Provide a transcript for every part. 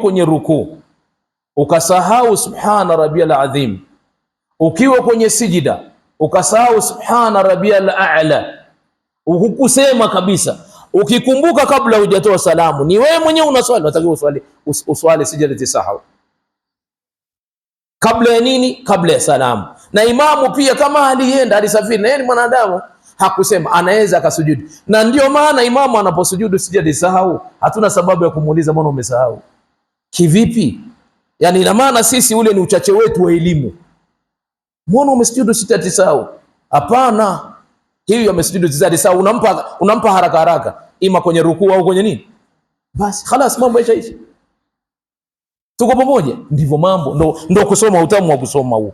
Kwenye rukuu ukasahau subhana rabbiyal azim, ukiwa kwenye sijida ukasahau subhana rabbiyal a'la, hukusema kabisa, ukikumbuka kabla hujatoa salamu, ni wewe mwenyewe unaswali, unatakiwa uswali sijada sahau. Kabla ya nini? Kabla ya salamu. Na imamu pia kama alienda alisafiri, na yeye ni mwanadamu, hakusema, anaweza akasujudu. Na ndio maana imamu anaposujudu sijada sahau, hatuna sababu ya kumuuliza mbona umesahau. Kivipi? Yani ina maana sisi ule ni uchache wetu wa elimu. Mbona umesujudu sijada sahau? Hapana. Hiyo amesujudu sijada sahau, unampa haraka haraka, ima kwenye rukuu au kwenye nini? Basi خلاص, mambo yashaisha. Tuko pamoja? Ndivyo mambo, ndo kusoma, utamu wa kusoma huo.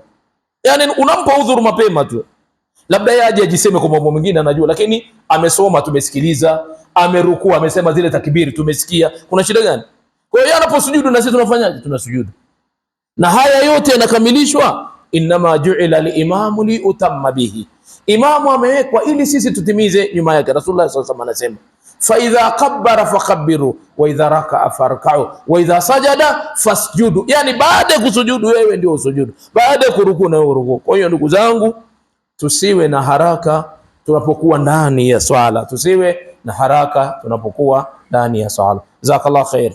Yani unampa udhuru mapema tu. Labda yeye aje ajiseme kwa mambo mengine anajua, lakini amesoma, tumesikiliza, amerukuu, amesema zile takbiri tumesikia. Kuna shida gani? Kwa hiyo anaposujudu na sisi tunafanyaje? Tunasujudu. Na haya yote yanakamilishwa, inma ju'ila al-imamu li utamma bihi. Imamu amewekwa ili sisi tutimize nyuma yake. Rasulullah sallallahu alaihi wasallam anasema, fa idha kabbara fakabbiru wa idha raka'a farka'u wa idha sajada fasjudu. Yani baada ya kusujudu wewe ndio usujudu, baada ya kurukuu na wewe urukuu. Kwa hiyo ndugu zangu, tusiwe na haraka tunapokuwa ndani ya swala, tusiwe na haraka tunapokuwa ndani ya swala. Jazakallahu khair.